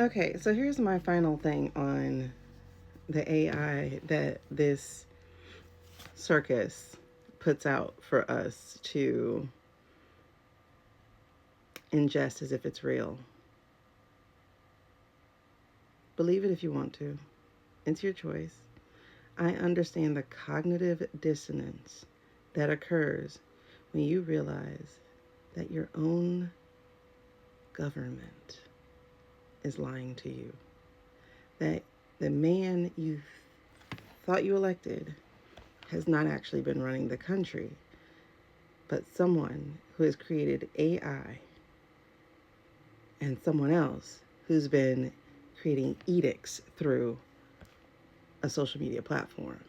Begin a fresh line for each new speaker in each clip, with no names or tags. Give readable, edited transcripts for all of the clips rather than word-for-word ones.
Okay, so here's my final thing on the AI that this circus puts out for us to ingest as if it's real. Believe it if you want to, it's your choice. I understand the cognitive dissonance that occurs when you realize that your own government is lying to you, that the man you thought you elected has not actually been running the country, but someone who has created AI and someone else who's been creating edicts through a social media platform.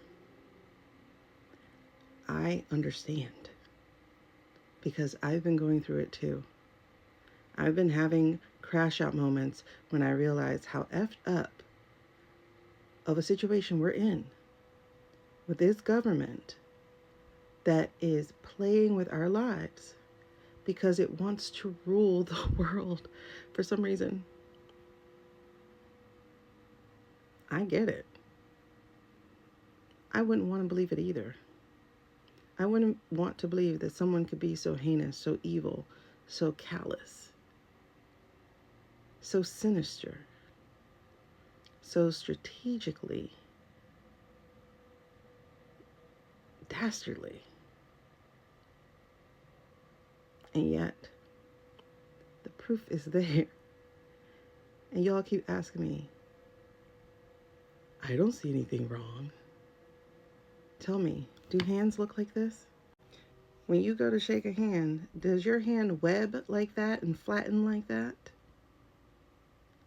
I understand because I've been going through it too. I've been having crash out moments when I realize how effed up of a situation we're in with this government that is playing with our lives because it wants to rule the world for some reason. I get it. I wouldn't want to believe it either. I wouldn't want to believe that someone could be so heinous, so evil, so callous, so sinister, so strategically dastardly. And yet, the proof is there. And y'all keep asking me, I don't see anything wrong. Tell me, do hands look like this? When you go to shake a hand, does your hand web like that and flatten like that?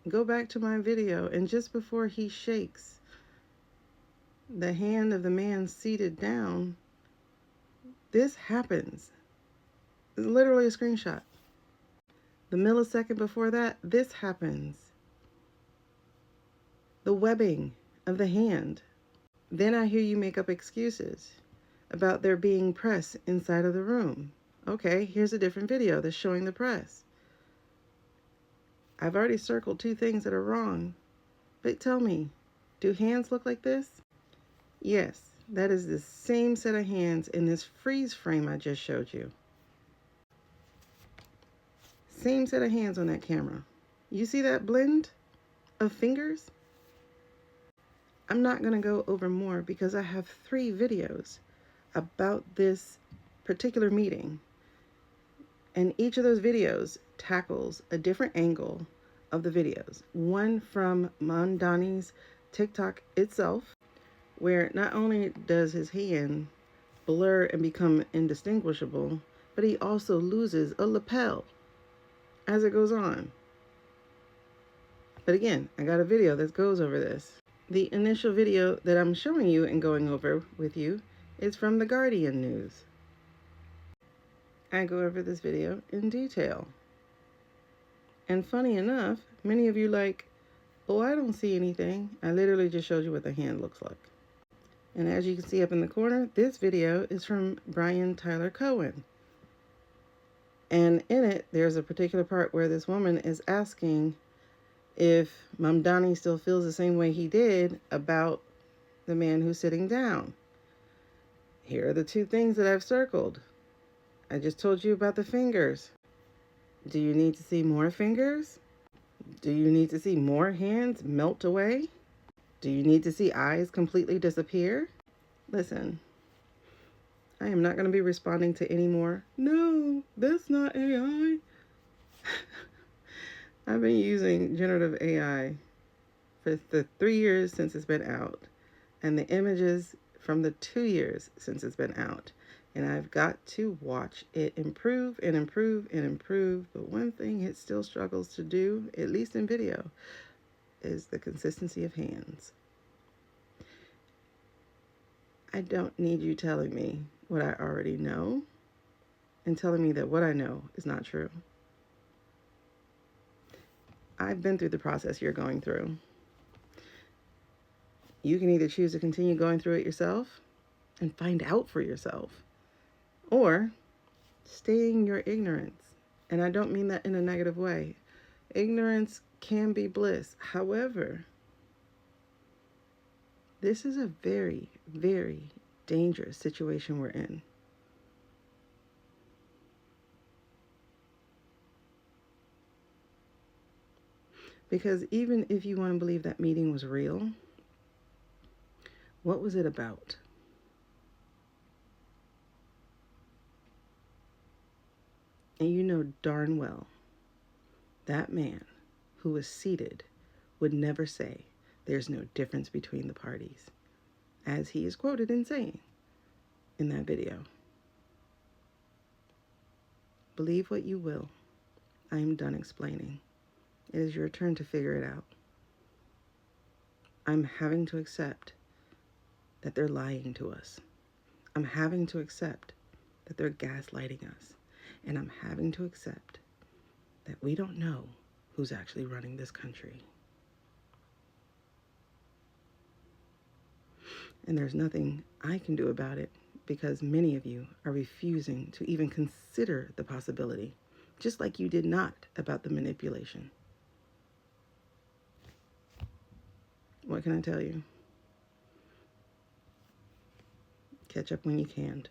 Go back to my video, and just before he shakes the hand of the man seated down, this happens. It's literally a screenshot. The millisecond before that, this happens. The webbing of the hand. Then I hear you make up excuses about there being press inside of the room. Okay, here's a different video that's showing the press. I've already circled two things that are wrong. But tell me, do hands look like this? Yes, that is the same set of hands in this freeze frame I just showed you. Same set of hands on that camera. You see that blend of fingers? I'm not going to go over more because I have 3 videos about this particular meeting. And each of those videos tackles a different angle of the videos. One from Mamdani's TikTok itself, where not only does his hand blur and become indistinguishable, but he also loses a lapel as it goes on. But again, I got a video that goes over this. The initial video that I'm showing you and going over with you is from the Guardian News. I go over this video in detail. And funny enough, many of you like, oh, I don't see anything. I literally just showed you what the hand looks like. And as you can see up in the corner, this video is from Brian Tyler Cohen. And in it, there's a particular part where this woman is asking if Mamdani still feels the same way he did about the man who's sitting down. Here are the 2 things that I've circled. I just told you about the fingers. Do you need to see more fingers? Do you need to see more hands melt away? Do you need to see eyes completely disappear? Listen, I am not going to be responding to any more, no, that's not AI. I've been using generative AI for the 3 years since it's been out, and the images from the 2 years since it's been out. And I've got to watch it improve and improve and improve. But one thing it still struggles to do, at least in video, is the consistency of hands. I don't need you telling me what I already know and telling me that what I know is not true. I've been through the process you're going through. You can either choose to continue going through it yourself and find out for yourself, or stay in your ignorance. And I don't mean that in a negative way. Ignorance can be bliss. However, this is a very, very dangerous situation we're in. Because even if you want to believe that meeting was real, what was it about? And you know darn well that man who was seated would never say there's no difference between the parties, as he is quoted in saying in that video. Believe what you will. I am done explaining. It is your turn to figure it out. I'm having to accept that they're lying to us. I'm having to accept that they're gaslighting us. And I'm having to accept that we don't know who's actually running this country. And there's nothing I can do about it because many of you are refusing to even consider the possibility, just like you did not about the manipulation. What can I tell you? Catch up when you can.